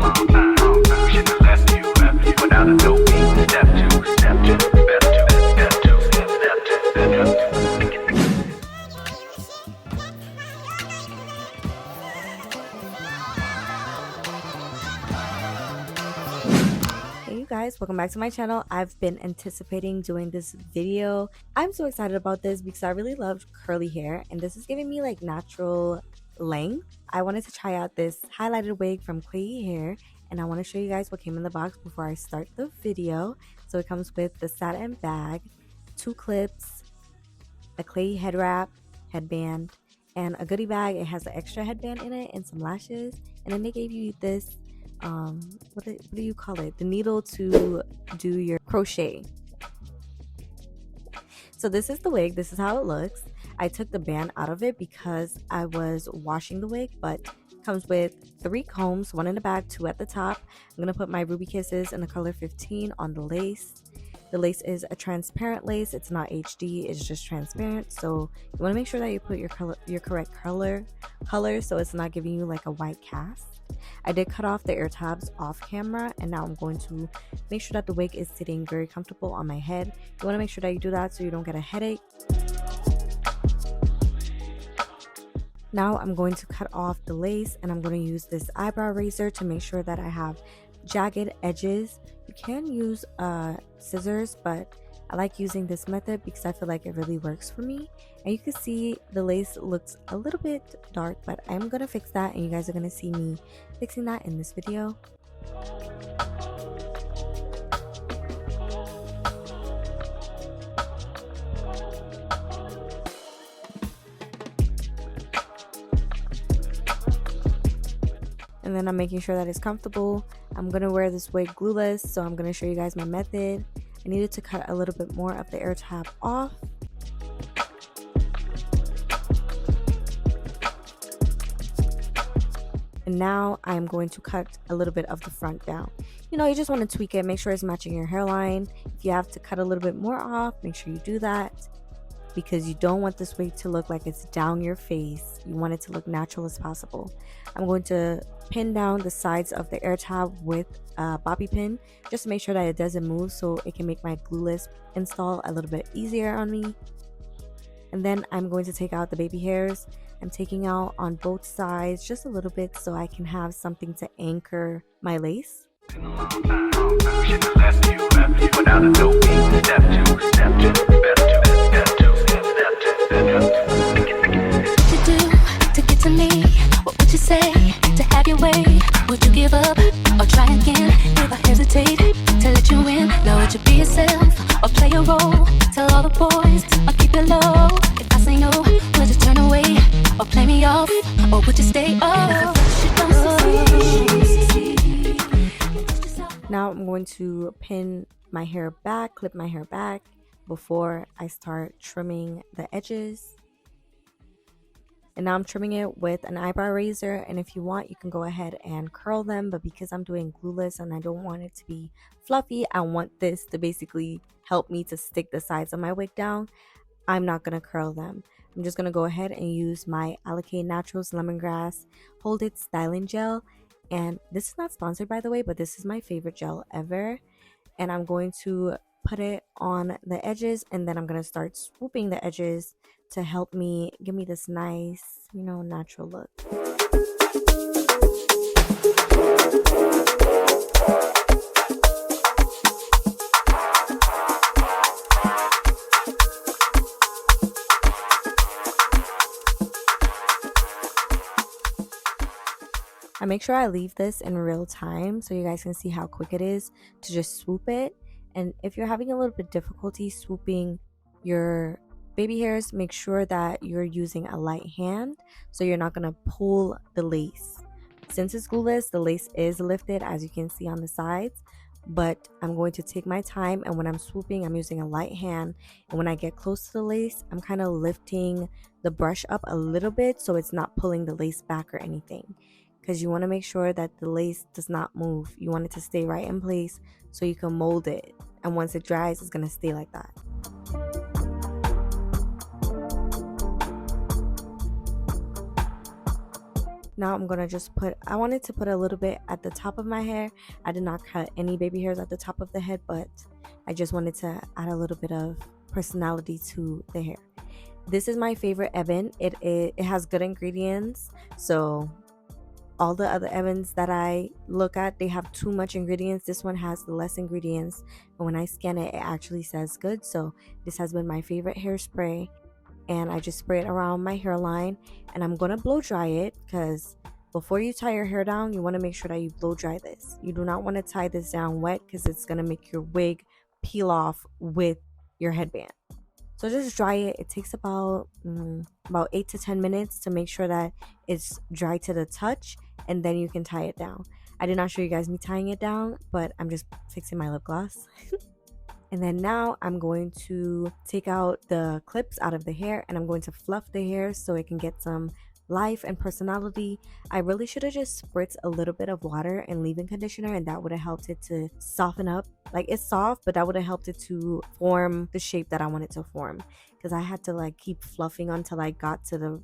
Hey you guys, welcome back to my channel. I've been anticipating doing this video. I'm so excited about this because I really love curly hair and this is giving me like natural length. I wanted to try out this highlighted wig from Klaiyi hair and I want to show you guys what came in the box before I start the video. So it comes with the satin bag, 2 clips, a Klaiyi head wrap, headband, and a goodie bag. It has an extra headband in it and some lashes, and then they gave you this what do you call it, the needle to do your crochet. So this is the wig. This is how it looks. I took the band out of it because I was washing the wig, but it comes with 3 combs, 1 in the back, 2 at the top. I'm gonna put my Ruby Kisses in the color 15 on the lace. The lace is a transparent lace. It's not HD, it's just transparent. So you want to make sure that you put your correct color so it's not giving you like a white cast. I did cut off the ear tabs off camera, and now I'm going to make sure that the wig is sitting very comfortable on my head. You want to make sure that you do that so you don't get a headache. Now I'm going to cut off the lace, and I'm going to use this eyebrow razor to make sure that I have jagged edges. You can use scissors, but I like using this method because I feel like it really works for me. And you can see the lace looks a little bit dark, but I'm gonna fix that and you guys are gonna see me fixing that in this video. And then I'm making sure that it's comfortable. I'm gonna wear this wig glueless, so I'm gonna show you guys my method. I needed to cut a little bit more of the air tab off. And now I'm going to cut a little bit of the front down. You know, you just want to tweak it, make sure it's matching your hairline. If you have to cut a little bit more off, make sure you do that, because you don't want this wig to look like it's down your face. You want it to look natural as possible. I'm going to pin down the sides of the air tab with a bobby pin just to make sure that it doesn't move, so it can make my glueless install a little bit easier on me. And then I'm going to take out the baby hairs. I'm taking out on both sides just a little bit so I can have something to anchor my lace. Would you give up or try again? If I hesitate to let you in, now would you be yourself or play a role? Tell all the boys I'll keep it low. If I say no, would you turn away or play me off, or would you stay up? Now I'm going to pin my hair back, clip my hair back before I start trimming the edges. And now I'm trimming it with an eyebrow razor, and if you want you can go ahead and curl them, but because I'm doing glueless and I don't want it to be fluffy, I want this to basically help me to stick the sides of my wig down. I'm not going to curl them. I'm just going to go ahead and use my Alakay Naturals Lemongrass Hold It Styling Gel, and this is not sponsored by the way, but this is my favorite gel ever. And I'm going to put it on the edges, and then I'm going to start swooping the edges to help me give me this nice, you know, natural look. I make sure I leave this in real time so you guys can see how quick it is to just swoop it. And if you're having a little bit difficulty swooping your baby hairs, make sure that you're using a light hand so you're not going to pull the lace. Since it's glueless, the lace is lifted as you can see on the sides, but I'm going to take my time, and when I'm swooping I'm using a light hand, and when I get close to the lace I'm kind of lifting the brush up a little bit so it's not pulling the lace back or anything, because you want to make sure that the lace does not move. You want it to stay right in place so you can mold it, and once it dries it's going to stay like that. Now I'm gonna just I wanted to put a little bit at the top of my hair. I did not cut any baby hairs at the top of the head, but I just wanted to add a little bit of personality to the hair. This is my favorite Ebin. It has good ingredients, so all the other Ebins that I look at, they have too much ingredients. This one has less ingredients, and when I scan it, it actually says good. So this has been my favorite hairspray, and I just spray it around my hairline, and I'm gonna blow dry it because before you tie your hair down, you want to make sure that you blow dry this. You do not want to tie this down wet because it's gonna make your wig peel off with your headband. So just dry it. It takes about 8 to 10 minutes to make sure that it's dry to the touch, and then you can tie it down. I did not show you guys me tying it down, but I'm just fixing my lip gloss. And then now I'm going to take out the clips out of the hair, and I'm going to fluff the hair so it can get some life and personality. I really should have just spritzed a little bit of water and leave-in conditioner, and that would have helped it to soften up. Like, it's soft, but that would have helped it to form the shape that I wanted to form, because I had to like keep fluffing until I got to the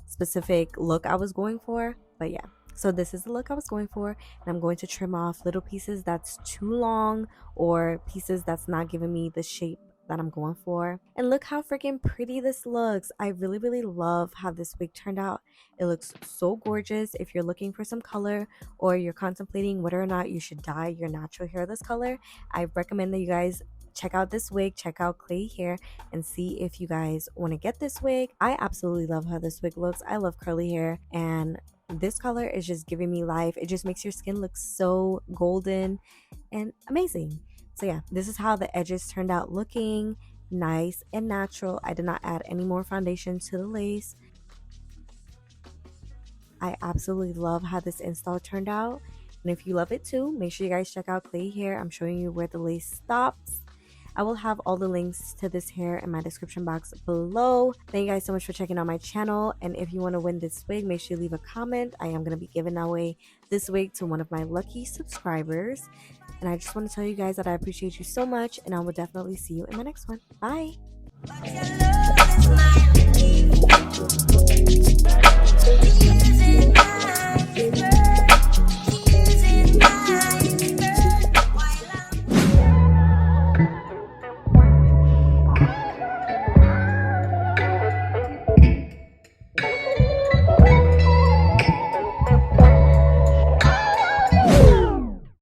specific look I was going for. But yeah, so this is the look I was going for, and I'm going to trim off little pieces that's too long or pieces that's not giving me the shape that I'm going for. And look how freaking pretty this looks. I really, really love how this wig turned out. It looks so gorgeous. If you're looking for some color or you're contemplating whether or not you should dye your natural hair this color, I recommend that you guys check out this wig, check out Klaiyi hair, and see if you guys want to get this wig. I absolutely love how this wig looks. I love curly hair, and this color is just giving me life. It just makes your skin look so golden and amazing. So yeah, this is how the edges turned out, looking nice and natural. I did not add any more foundation to the lace. I absolutely love how this install turned out. And if you love it too, make sure you guys check out Klaiyi hair. I'm showing you where the lace stops. I will have all the links to this hair in my description box below. Thank you guys so much for checking out my channel. And if you want to win this wig, make sure you leave a comment. I am going to be giving away this wig to one of my lucky subscribers. And I just want to tell you guys that I appreciate you so much, and I will definitely see you in my next one. Bye.